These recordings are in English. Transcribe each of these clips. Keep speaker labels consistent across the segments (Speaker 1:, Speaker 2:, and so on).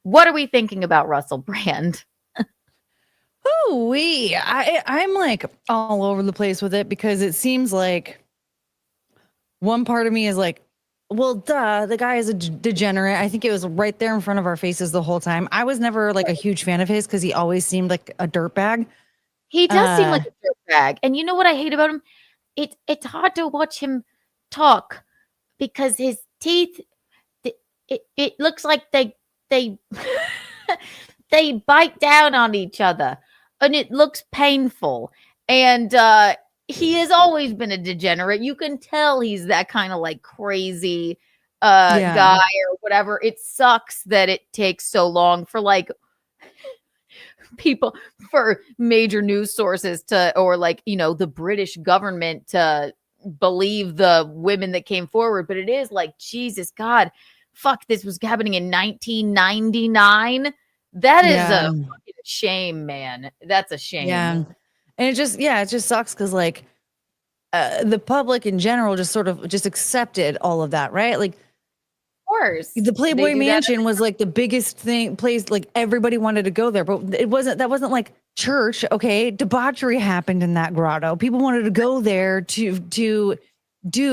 Speaker 1: What are we thinking about Russell Brand?
Speaker 2: I'm like all over the place with it because it seems like one part of me is like, well, duh, the guy is a degenerate. I think it was right there in front of our faces the whole time. I was never like a huge fan of his because he always seemed like a dirtbag.
Speaker 1: He does seem
Speaker 2: Uh,
Speaker 1: like a dirtbag. And you know what I hate about him? It's hard to watch him talk because his teeth it looks like they they bite down on each other and it looks painful. And he has always been a degenerate. You can tell he's that kind of like crazy
Speaker 2: yeah.
Speaker 1: guy or whatever. It sucks that it takes so long for like people, for major news sources to, or like, you know, the British government to believe the women that came forward. But it is like, Jesus God, fuck, this was happening in 1999. That is
Speaker 2: Yeah.
Speaker 1: a fucking shame, man. That's a shame.
Speaker 2: Yeah.
Speaker 1: Of
Speaker 2: And it just sucks because like the public in general just sort of just accepted all of that, right? Like
Speaker 1: course.
Speaker 2: the
Speaker 1: They
Speaker 2: Playboy
Speaker 1: do that.
Speaker 2: Mansion was like the biggest place, like everybody wanted to go there, but that wasn't like church. Okay. Debauchery happened in that grotto. People wanted to go there to do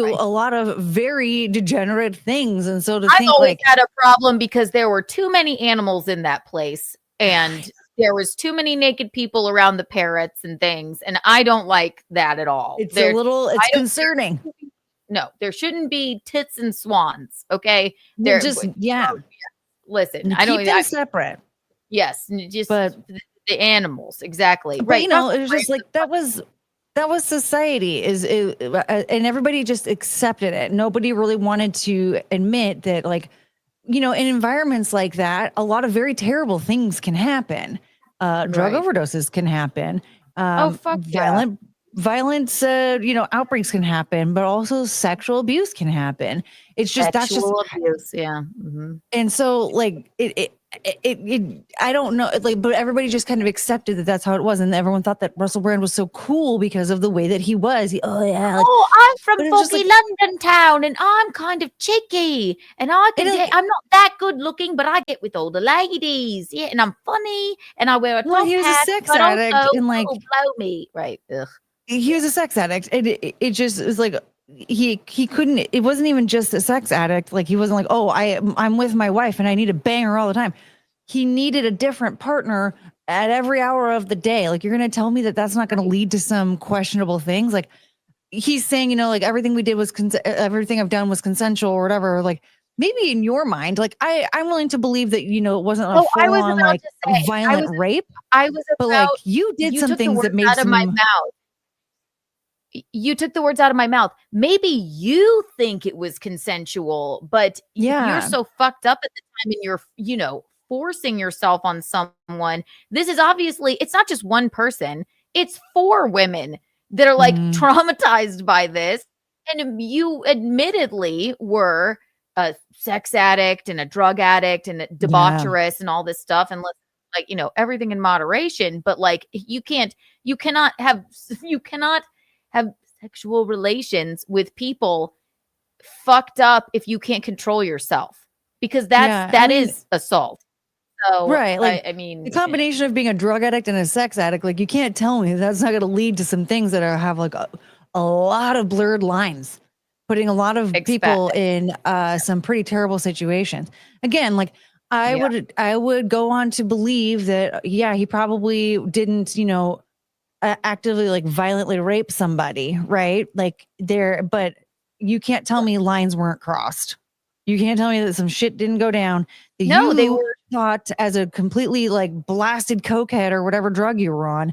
Speaker 1: Right.
Speaker 2: a lot of very degenerate things. And so to
Speaker 1: I've
Speaker 2: think
Speaker 1: always
Speaker 2: like,
Speaker 1: had a problem because there were too many animals in that place and there was too many naked people around the parrots and things, and I don't like that at all.
Speaker 2: it's
Speaker 1: I don't
Speaker 2: concerning.
Speaker 1: no, there shouldn't be tits and swans, okay?
Speaker 2: Well,
Speaker 1: There
Speaker 2: just, yeah.
Speaker 1: listen,
Speaker 2: And
Speaker 1: I don't
Speaker 2: keep them separate.
Speaker 1: yes, just
Speaker 2: But
Speaker 1: the animals, exactly.
Speaker 2: But
Speaker 1: Right.
Speaker 2: you know,
Speaker 1: Russell
Speaker 2: it was just
Speaker 1: Brand's
Speaker 2: like that was society and everybody just accepted it. Nobody really wanted to admit that like, you know, in environments like that, a lot of very terrible things can happen. Drug
Speaker 1: right.
Speaker 2: overdoses can happen.
Speaker 1: Oh, fuck yeah.
Speaker 2: Violence, you know, outbreaks can happen, but also sexual abuse can happen. It's just that's just
Speaker 1: Sexual abuse, yeah. Mhm.
Speaker 2: and so like I don't know like but everybody just kind of accepted that that's how it was and everyone thought that Russell Brand was so cool because of the way that he was. Oh yeah, like
Speaker 1: Oh, I'm from
Speaker 2: but it's just
Speaker 1: foggy
Speaker 2: like
Speaker 1: London town and I'm kind of cheeky and I
Speaker 2: it
Speaker 1: can take,
Speaker 2: like
Speaker 1: I'm not that good looking, but I get with all the ladies. Yeah, and I'm funny and I wear a
Speaker 2: well,
Speaker 1: top
Speaker 2: he was a
Speaker 1: hat,
Speaker 2: sex
Speaker 1: but also,
Speaker 2: addict and like
Speaker 1: oh, blow me. Right. Ugh.
Speaker 2: he was a sex addict and it just is like he couldn't it wasn't even just a sex addict like he wasn't like oh I'm with my wife and I need to bang her all the time. He needed a different partner at every hour of the day. Like you're going to tell me that that's not going to
Speaker 1: Right.
Speaker 2: lead to some questionable things like he's saying, you know, like everything we did was everything I've done was consensual or whatever. Like maybe in your mind, like I'm willing to believe that, you know, it wasn't a
Speaker 1: Oh, I
Speaker 2: full
Speaker 1: was
Speaker 2: on
Speaker 1: about
Speaker 2: like
Speaker 1: to say,
Speaker 2: violent rape,
Speaker 1: I was
Speaker 2: but like
Speaker 1: about,
Speaker 2: you did
Speaker 1: you
Speaker 2: some
Speaker 1: took the
Speaker 2: things that
Speaker 1: words
Speaker 2: made
Speaker 1: out of my
Speaker 2: some,
Speaker 1: mouth. You took the words out of my mouth. Maybe you think it was consensual, but if you're
Speaker 2: yeah.
Speaker 1: so fucked up at the time and you're, you know, forcing yourself on someone, this is obviously, it's not just one person, it's four women that are like
Speaker 2: Mhm.
Speaker 1: traumatized by this. And you admittedly were a sex addict and a drug addict and a
Speaker 2: Yeah.
Speaker 1: debaucherous and all this stuff. And let's like, you know, everything in moderation, but like you cannot have, you cannot have sexual relations with people fucked up if you can't control yourself because
Speaker 2: Yeah. I
Speaker 1: that
Speaker 2: mean,
Speaker 1: is assault. So
Speaker 2: right. Like
Speaker 1: I
Speaker 2: the
Speaker 1: mean,
Speaker 2: combination of being a drug addict and a sex addict, like you can't tell me that's not going to lead to some things that have like a lot of blurred lines, putting a lot of
Speaker 1: expect
Speaker 2: people in some pretty terrible situations. Again, like
Speaker 1: yeah.
Speaker 2: I would go on to believe that yeah, he probably didn't, you know, actively like violently rape somebody, right? Like there, but you can't tell me lines weren't crossed. You can't tell me that some shit didn't go down that
Speaker 1: No, they
Speaker 2: you
Speaker 1: were
Speaker 2: thought as a completely like blasted cokehead or whatever drug you were on.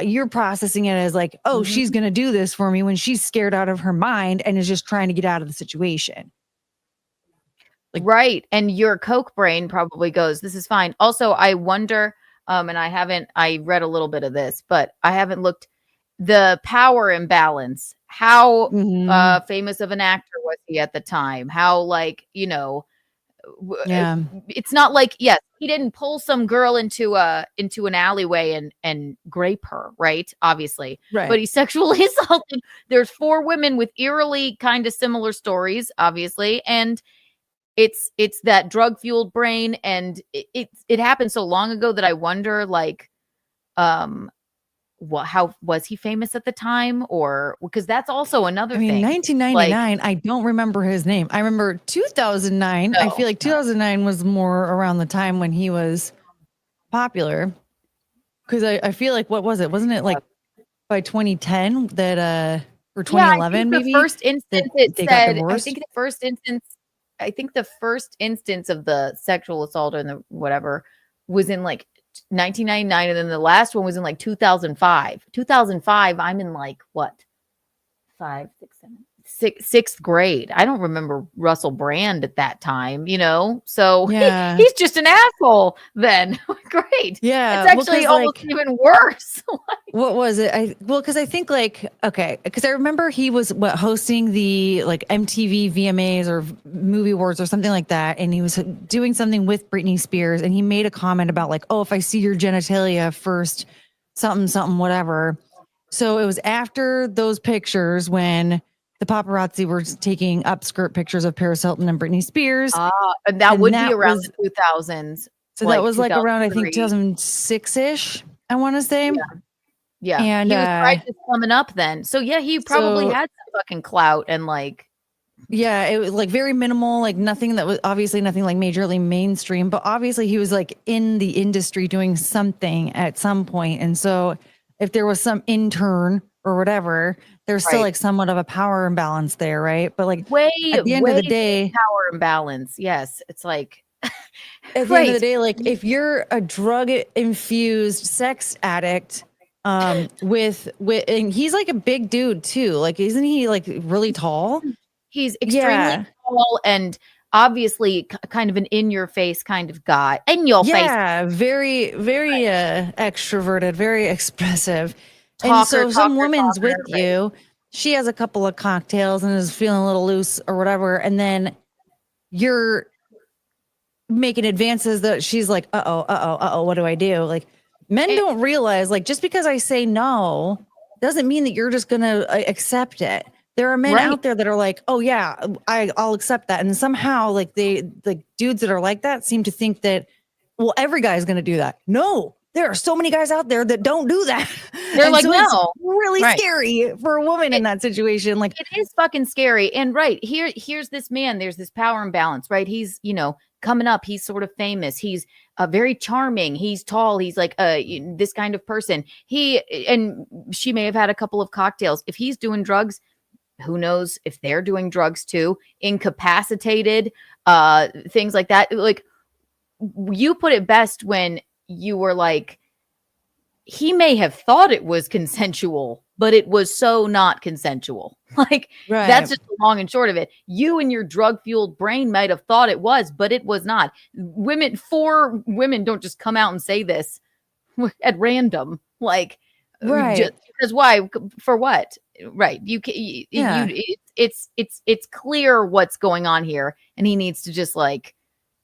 Speaker 2: You're processing it as like, oh, she's
Speaker 1: mhm.
Speaker 2: gonna do this for me when she's scared out of her mind and is just trying to get out of the situation. Like,
Speaker 1: Right. And your Coke brain probably goes, this is fine. Also, I wonder, and I read a little bit of this, but I haven't looked the power imbalance. How
Speaker 2: mhm,
Speaker 1: famous of an actor was he at the time? How like, you know,
Speaker 2: yeah,
Speaker 1: it's not like yes, he didn't pull some girl into an alleyway and grape her, right? Obviously,
Speaker 2: right,
Speaker 1: but he sexually assaulted. There's four women with eerily kind of similar stories, obviously, and it's that drug fueled brain, and it happened so long ago that I wonder, like, how was he famous at the time, or because that's also another
Speaker 2: I mean,
Speaker 1: thing. Like,
Speaker 2: 1999, I don't remember his name. I remember 2009. I feel like 2009 was more around the time when he was popular. Because I feel like, what was it? Wasn't it like by 2010 that or 2011 maybe?
Speaker 1: The first instance it
Speaker 2: they got
Speaker 1: said,
Speaker 2: divorced?
Speaker 1: I think the first instance of the sexual assault and the whatever was in like 1999, and then the last one was in like 2005. 2005, I'm in like what? 5, 6, 7, sixth grade. I don't remember Russell Brand at that time, you know? So
Speaker 2: Yeah.
Speaker 1: he's just an asshole then. Great.
Speaker 2: Yeah.
Speaker 1: It's actually almost even worse.
Speaker 2: What was it? Because I think like, okay, because I remember he was hosting the like MTV VMAs or Movie Awards or something like that. And he was doing something with Britney Spears. And he made a comment about like, oh, if I see your genitalia first, something, whatever. So it was after those pictures when the paparazzi were taking upskirt pictures of Paris Hilton and Britney Spears.
Speaker 1: And that would be around the 2000s.
Speaker 2: So that was like around, I think, 2006-ish, I want to say.
Speaker 1: Yeah. And he was right just coming up then. So yeah, he probably had some fucking clout and like.
Speaker 2: Yeah, it was like very minimal, like nothing that was obviously nothing like majorly mainstream, but obviously he was like in the industry doing something at some point. And so if there was some intern or whatever, there's still like somewhat of a power imbalance there, right? But like at the end of the day,
Speaker 1: power imbalance. Yes. It's like
Speaker 2: at the end of the day, like if you're a drug infused sex addict, with and he's like a big dude too. Like, isn't he like really tall?
Speaker 1: He's extremely tall and obviously kind of an in your face kind of guy. In your face.
Speaker 2: Yeah, very, very extroverted, very expressive. And so some woman's with you, she has a couple of cocktails and is feeling a little loose or whatever, and then you're making advances that she's like, uh-oh, what do I do? Like, men don't realize, like, just because I say no doesn't mean that you're just gonna accept it. There are men out there that are like, oh yeah, I'll accept that. And somehow like the dudes that are like that seem to think that, well, every guy is going to do that. No, there are so many guys out there that don't do that.
Speaker 1: They're like, so no,
Speaker 2: it's really scary for a woman in that situation. Like,
Speaker 1: it is fucking scary. And here's this man, there's this power imbalance, right? He's, you know, coming up. He's sort of famous. He's very charming. He's tall. He's like this kind of person. And she may have had a couple of cocktails. If he's doing drugs, who knows if they're doing drugs too, incapacitated, things like that. Like, you put it best when you were like, he may have thought it was consensual, but it was so not consensual. Like, that's just the long and short of it. You and your drug fueled brain might have thought it was, but it was not. 4 women don't just come out and say this at random. Like, just because why? For what? Right. It's clear what's going on here. And he needs to just like,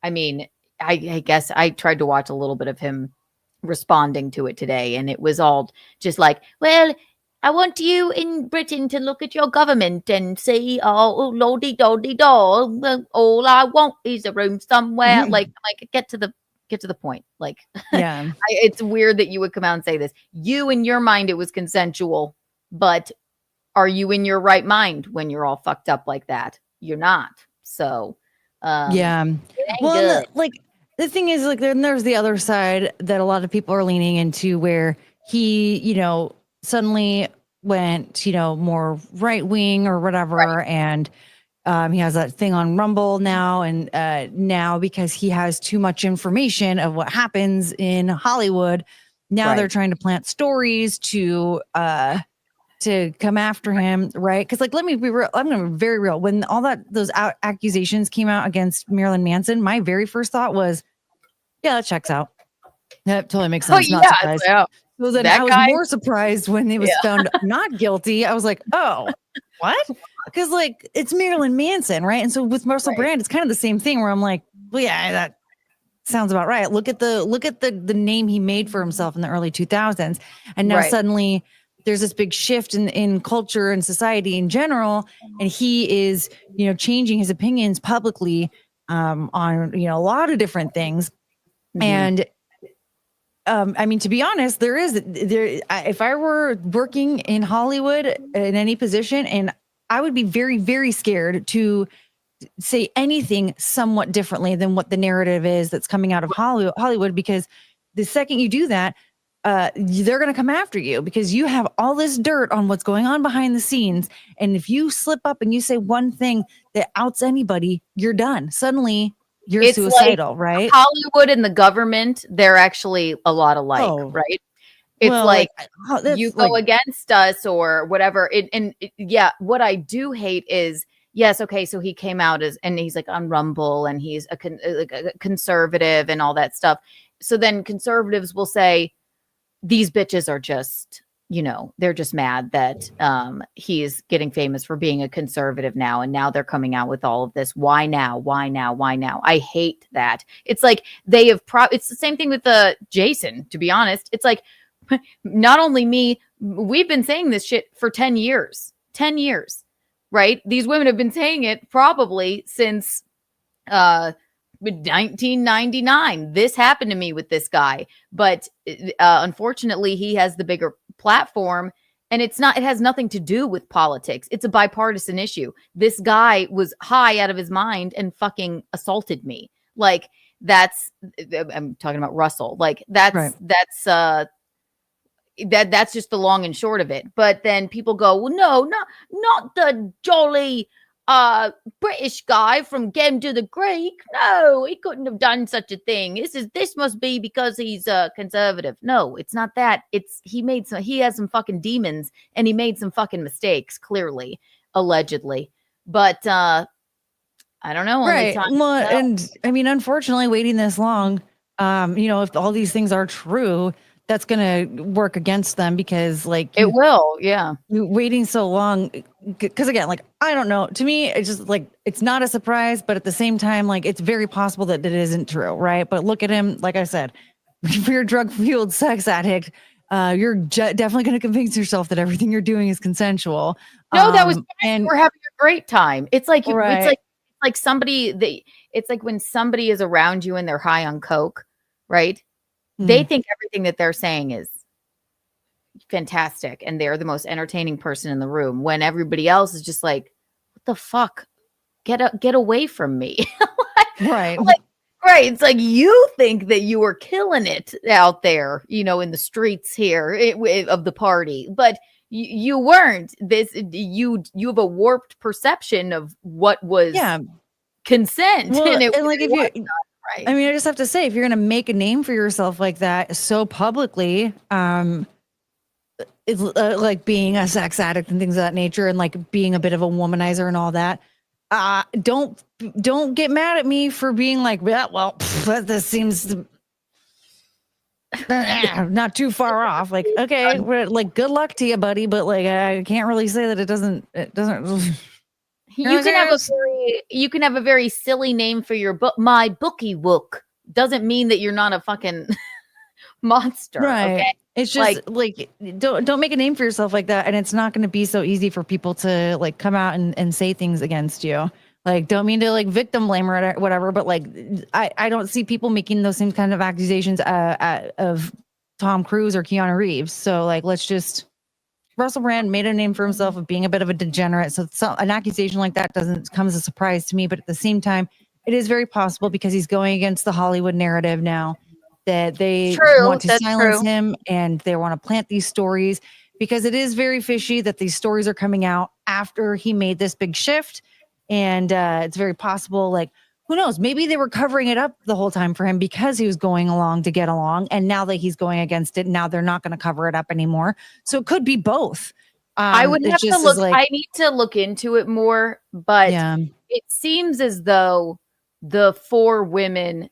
Speaker 1: I mean, I guess I tried to watch a little bit of him responding to it today. And it was all just like, well, I want you in Britain to look at your government and see, oh, lordy doldy doll. All I want is a room somewhere. Like get to the point. Like,
Speaker 2: yeah,
Speaker 1: it's weird that you would come out and say this. You, in your mind, it was consensual, but are you in your right mind when you're all fucked up like that? You're not. So,
Speaker 2: yeah. Well, the thing is, like, then there's the other side that a lot of people are leaning into, where he, you know, suddenly went, you know, more right wing or whatever, and he has that thing on Rumble now, and now because he has too much information of what happens in Hollywood, now they're trying to plant stories to come after him, right? Because like, let me be real. I'm gonna be very real. When those accusations came out against Marilyn Manson, my very first thought was, yeah, that checks out. That totally makes sense. Not surprised. Yeah. So then I was more surprised when he was found not guilty. I was like, oh, what? Because like, it's Marilyn Manson, right? And so with Russell Brand, it's kind of the same thing where I'm like, well, yeah, that sounds about right. Look at the name he made for himself in the early 2000s, and now suddenly there's this big shift in culture and society in general, and he is, you know, changing his opinions publicly on, a lot of different things.
Speaker 1: Mhm.
Speaker 2: And I mean, to be honest, if I were working in Hollywood in any position, and I would be very, very scared to say anything somewhat differently than what the narrative is that's coming out of Hollywood, because the second you do that, they're going to come after you because you have all this dirt on what's going on behind the scenes. And if you slip up and you say one thing that outs anybody, you're done. Suddenly you're
Speaker 1: It's like
Speaker 2: suicidal, right?
Speaker 1: Hollywood and the government, they're actually a lot alike,
Speaker 2: Oh,
Speaker 1: right? It's
Speaker 2: well,
Speaker 1: like
Speaker 2: that's
Speaker 1: you
Speaker 2: like,
Speaker 1: go against us or whatever. Yeah, what I do hate is, yes, okay, so he came out and he's like on Rumble and he's like a conservative and all that stuff. So then conservatives will say these bitches are just, they're just mad that he's getting famous for being a conservative now, and now they're coming out with all of this. Why now? Why now? Why now? I hate that. It's like they have it's the same thing with Jason, to be honest. It's like not only me, we've been saying this shit for 10 years. 10 years, right? These women have been saying it probably since 1999. This happened to me with this guy, but unfortunately he has the bigger platform, and it has nothing to do with politics. It's a bipartisan issue. This guy was high out of his mind and fucking assaulted me. Like, I'm talking about Russell. Like, that's just the long and short of it. But then people go, well, no, not the jolly British guy from Game to the Greek. No, he couldn't have done such a thing. This must be because he's conservative. No, it's not that. It's he has some fucking demons, and he made some fucking mistakes, clearly, allegedly. But I don't know.
Speaker 2: right. Well, and I mean, unfortunately, waiting this long, if all these things are true, that's going to work against them because, like,
Speaker 1: it will. Yeah.
Speaker 2: Waiting so long, because again, like, I don't know. To me, it's just like it's not a surprise, but at the same time, like, it's very possible that it isn't true, right? But look at him. Like I said, if you're a drug-fueled sex addict, you're definitely going to convince yourself that everything you're doing is consensual.
Speaker 1: No, that was
Speaker 2: and
Speaker 1: we're having a great time. It's like
Speaker 2: right.
Speaker 1: it's like it's like when somebody is around you and they're high on coke, right? They think everything that they're saying is fantastic and they're the most entertaining person in the room, when everybody else is just like, what the fuck? Get away from me.
Speaker 2: Right.
Speaker 1: Right. It's like you think that you were killing it out there, in the streets here of the party, but you weren't. You have a warped perception of what was consent.
Speaker 2: Well,
Speaker 1: and
Speaker 2: like, if you,
Speaker 1: right.
Speaker 2: I mean, I just have to say, if you're going to make a name for yourself like that so publicly, it's like being a sex addict and things of that nature, and like being a bit of a womanizer and all that. Don't get mad at me for being like, yeah, well, this seems not too far off. Like, okay, like, good luck to you, buddy. But like, I can't really say that it doesn't.
Speaker 1: You can have a very silly name for your book. My bookie wook doesn't mean that you're not a fucking monster.
Speaker 2: Right.
Speaker 1: Okay.
Speaker 2: It's just like don't make a name for yourself like that. And it's not going to be so easy for people to like come out and say things against you. Like, don't mean to like victim blame or whatever, but like, I don't see people making those same kind of accusations of Tom Cruise or Keanu Reeves. So like, Russell Brand made a name for himself of being a bit of a degenerate. So an accusation like that doesn't come as a surprise to me. But at the same time, it is very possible, because he's going against the Hollywood narrative now, that they want to silence him and they want to plant these stories, because it is very fishy that these stories are coming out after he made this big shift. And it's very possible, like, who knows, maybe they were covering it up the whole time for him because he was going along to get along. And now that he's going against it, now they're not going to cover it up anymore. So it could be both.
Speaker 1: I would have to look. I need to look into it more, but it seems as though the 4 women,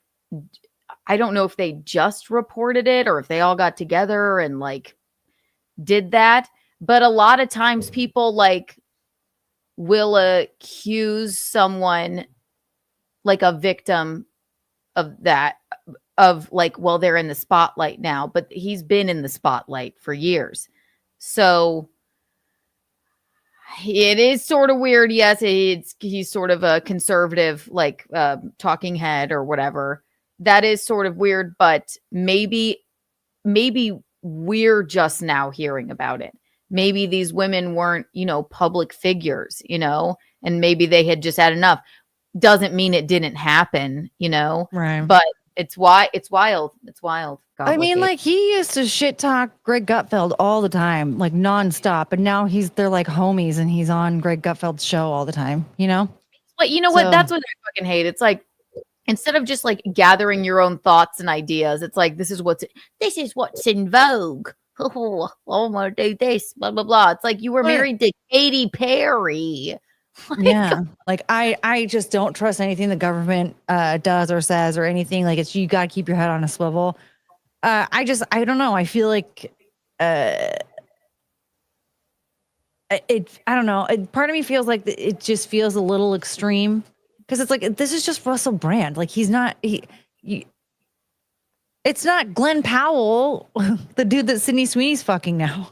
Speaker 1: I don't know if they just reported it or if they all got together and like did that. But a lot of times people like will accuse someone, like a victim of that, of like, well, they're in the spotlight now, but he's been in the spotlight for years. So It is sort of weird. Yes, he's sort of a conservative, like talking head or whatever. That is sort of weird, but maybe we're just now hearing about it. Maybe these women weren't, public figures, and maybe they had just had enough. Doesn't mean it didn't happen,
Speaker 2: Right.
Speaker 1: but it's wild. It's wild.
Speaker 2: I mean, like he used to shit talk Greg Gutfeld all the time, like nonstop. And now they're like homies and he's on Greg Gutfeld's show all the time,
Speaker 1: But you know what? That's what I fucking hate. It's like, instead of just like gathering your own thoughts and ideas, it's like, this is what's in vogue. Oh, I'm gonna do this, blah blah blah. It's like you were married to Katy Perry.
Speaker 2: Yeah, like I just don't trust anything the government does or says or anything. Like you got to keep your head on a swivel. I don't know. I feel like I don't know. Part of me feels like it just feels a little extreme because it's like this is just Russell Brand. Like he's not it's not Glenn Powell, the dude that Sydney Sweeney's fucking now.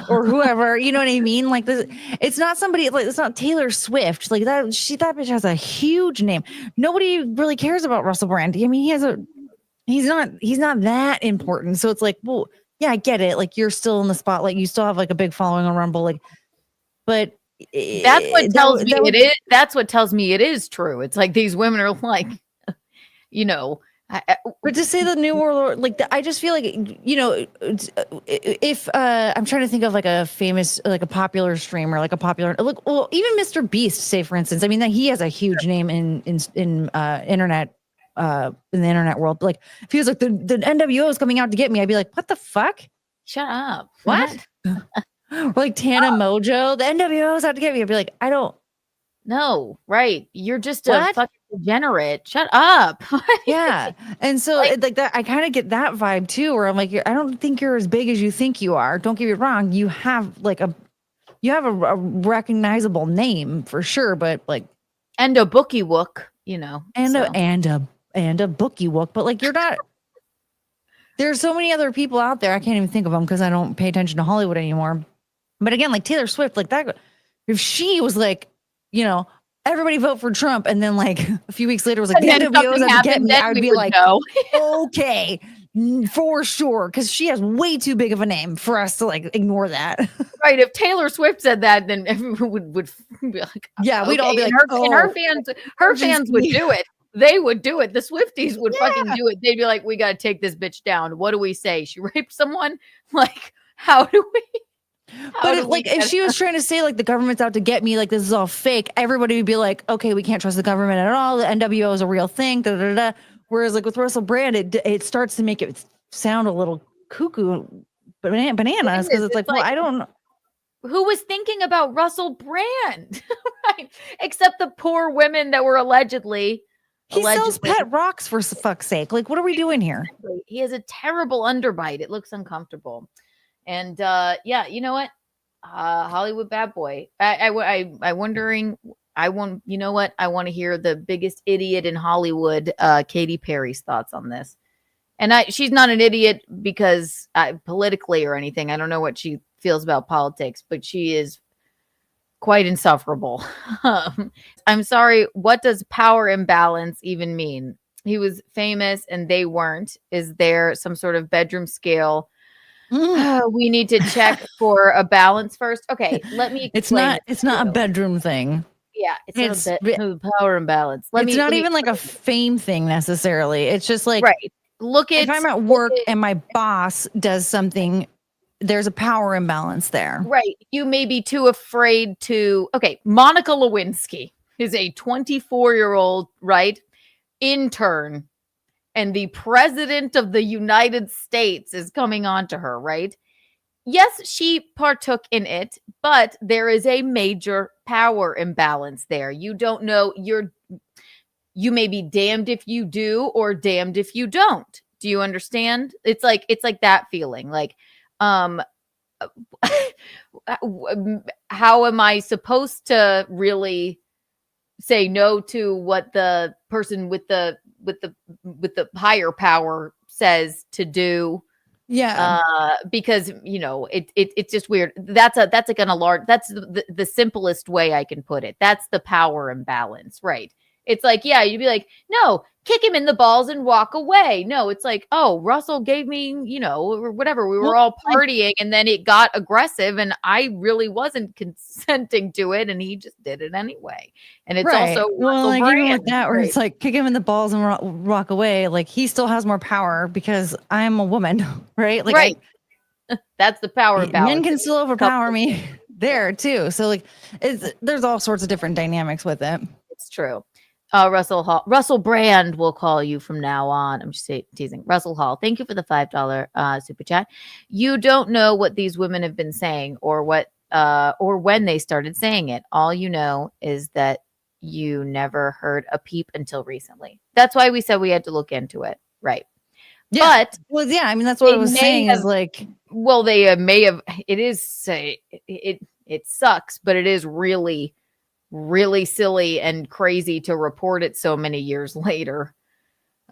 Speaker 2: Or whoever, you know what I mean? Like this, it's not somebody like it's not Taylor Swift. Like that bitch has a huge name. Nobody really cares about Russell Brand. I mean, he's not that important. So it's like, well, yeah, I get it. Like you're still in the spotlight. You still have like a big following on Rumble. Like, but
Speaker 1: that's what tells me it is. That's what tells me it is true. It's like these women are like,
Speaker 2: but to say the new world order, like I just feel like if I'm trying to think of like a famous, like a popular streamer, like a popular, look, well, even Mr. Beast, say for instance, I mean that he has a huge name in internet in the internet world. Like if he was like the NWO is coming out to get me, I'd be like, what the fuck?
Speaker 1: Shut up!
Speaker 2: What? Or like Tana Mojo, the NWO is out to get me. I'd be like, I don't.
Speaker 1: No, right. You're just a fucking degenerate. Shut up.
Speaker 2: Yeah. And so like that, I kind of get that vibe too, where I'm like, I don't think you're as big as you think you are. Don't get me wrong. You have a recognizable name for sure, but like,
Speaker 1: and a bookie wook, and
Speaker 2: a bookie wook, but like, you're not, there's so many other people out there. I can't even think of them because I don't pay attention to Hollywood anymore. But again, like Taylor Swift, like that, if she was like, everybody vote for Trump. And then like a few weeks later was like, the NWO's out to get me. I would be like, okay, for sure. Cause she has way too big of a name for us to like ignore that.
Speaker 1: Right. If Taylor Swift said that, then everyone would be like,
Speaker 2: yeah, we'd all be like,
Speaker 1: and her fans would do it. They would do it. The Swifties would fucking do it. They'd be like, we got to take this bitch down. What do we say? She raped someone? Like, how do we?
Speaker 2: But if she was trying to say like the government's out to get me, like this is all fake, everybody would be like, okay, we can't trust the government at all. The NWO is a real thing. Da, da, da. Whereas like with Russell Brand, it starts to make it sound a little cuckoo bananas because it's like, well, I don't know.
Speaker 1: Who was thinking about Russell Brand? Right. Except the poor women that were allegedly.
Speaker 2: He sells pet rocks for fuck's sake. Like, what are we doing here?
Speaker 1: He has a terrible underbite. It looks uncomfortable. And yeah, you know what? Hollywood bad boy. I wondering. I want. You know what? I want to hear the biggest idiot in Hollywood, Katy Perry's thoughts on this. And she's not an idiot because politically or anything. I don't know what she feels about politics, but she is quite insufferable. I'm sorry. What does power imbalance even mean? He was famous and they weren't. Is there some sort of bedroom scale? We need to check for a balance first. Okay, let me.
Speaker 2: It's not a bedroom thing.
Speaker 1: Yeah, it's a power imbalance.
Speaker 2: It's not even like a fame thing necessarily. It's just like,
Speaker 1: right. Look at,
Speaker 2: if I'm at work and my boss does something, there's a power imbalance there.
Speaker 1: Right. You may be too afraid to. Okay, Monica Lewinsky is a 24-year-old, right, intern. And the president of the United States is coming on to her, right? Yes, she partook in it, but there is a major power imbalance there. You don't know, you may be damned if you do or damned if you don't. Do you understand? It's like that feeling. Like, how am I supposed to really say no to what the person with the higher power says to do?
Speaker 2: Yeah.
Speaker 1: Because it's just weird. That's like on a large. That's the simplest way I can put it. That's the power imbalance, right? It's like, yeah, you'd be like, no, kick him in the balls and walk away. No, it's like, oh, Russell gave me, or whatever. We
Speaker 2: Well,
Speaker 1: were all partying and then it got aggressive and I really wasn't consenting to it and he just did it anyway. And it's
Speaker 2: right.
Speaker 1: also
Speaker 2: Well,
Speaker 1: Russell
Speaker 2: like even with
Speaker 1: Brand,
Speaker 2: that, where
Speaker 1: right?
Speaker 2: it's like kick him in the balls and walk away, like he still has more power because I'm a woman, right? Like
Speaker 1: Right. That's the power
Speaker 2: men
Speaker 1: imbalance.
Speaker 2: can still overpower
Speaker 1: Couple
Speaker 2: me
Speaker 1: things.
Speaker 2: there too. So like, there's all sorts of different dynamics with it.
Speaker 1: It's true. Russell Brand will call you from now on. I'm just teasing. Russell Hall, thank you for the $5 super chat. You don't know what these women have been saying or when they started saying it. All you know is that you never heard a peep until recently. That's why we said we had to look into it. Right.
Speaker 2: Yeah.
Speaker 1: But
Speaker 2: well, yeah, I mean that's what
Speaker 1: they
Speaker 2: I was
Speaker 1: may
Speaker 2: saying
Speaker 1: have
Speaker 2: is like,
Speaker 1: well, they may have it sucks, but it is really really silly and crazy to report it so many years later.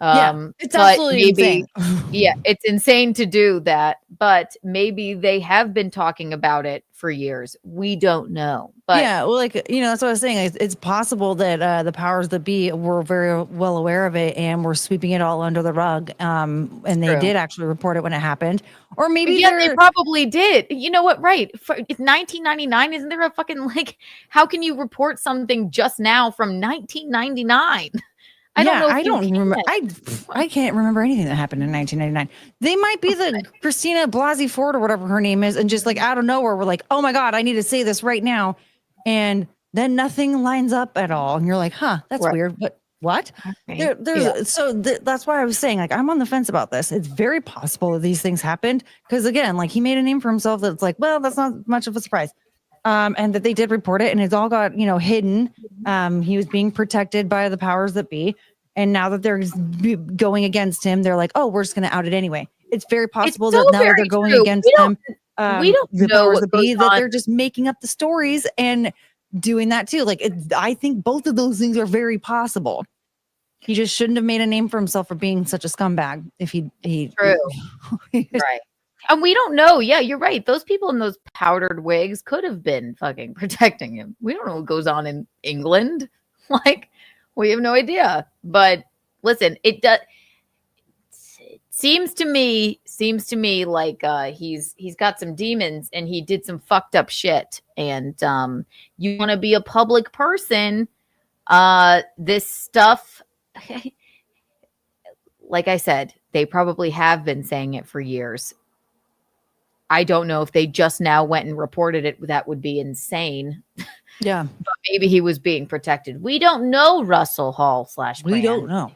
Speaker 2: yeah, it's
Speaker 1: But
Speaker 2: absolutely
Speaker 1: maybe,
Speaker 2: insane.
Speaker 1: yeah, it's insane to do that, but maybe they have been talking about it for years. We don't know. But
Speaker 2: Yeah, well, like that's what I was saying. It's possible that the powers that be were very well aware of it and were sweeping it all under the rug. And they
Speaker 1: true.
Speaker 2: did actually report it when it happened, or maybe
Speaker 1: Yeah, they
Speaker 2: they're
Speaker 1: probably did. You know what? Right. It's 1999. Isn't there a fucking how can you report something just now from 1999? I don't
Speaker 2: yeah.
Speaker 1: know if
Speaker 2: I
Speaker 1: you
Speaker 2: don't remember.
Speaker 1: can.
Speaker 2: I can't remember anything that happened in 1999. They might be the Christina Blasey Ford or whatever her name is, and just like out of nowhere, we're like, oh my god, I need to say this right now, and then nothing lines up at all, and you're like, huh, that's
Speaker 1: Right.
Speaker 2: weird. But what?
Speaker 1: Okay.
Speaker 2: That's why I was saying, like, I'm on the fence about this. It's very possible that these things happened because, again, like he made a name for himself. That's like, well, that's not much of a surprise. And that they did report it, and it's all got hidden. He was being protected by the powers that be, and now that they're going against him, they're like, oh, we're just going to out it anyway. It's very
Speaker 1: It's
Speaker 2: possible
Speaker 1: so
Speaker 2: that now that they're
Speaker 1: very
Speaker 2: going
Speaker 1: true.
Speaker 2: against them,
Speaker 1: We don't
Speaker 2: the
Speaker 1: know
Speaker 2: powers
Speaker 1: what
Speaker 2: that
Speaker 1: goes
Speaker 2: be, that
Speaker 1: on.
Speaker 2: they're just making up the stories and doing that too. Like, I think both of those things are very possible. He just shouldn't have made a name for himself for being such a scumbag. If he
Speaker 1: True. Right. And we don't know. Yeah, you're right. Those people in those powdered wigs could have been fucking protecting him. We don't know what goes on in England. Like, we have no idea. But listen, it does seems to me like he's got some demons and he did some fucked up shit. And you want to be a public person, this stuff like I said, they probably have been saying it for years. I don't know if they just now went and reported it. That would be insane.
Speaker 2: Yeah.
Speaker 1: But maybe he was being protected. We don't know Russell Hall /
Speaker 2: We
Speaker 1: Brand.
Speaker 2: don't know.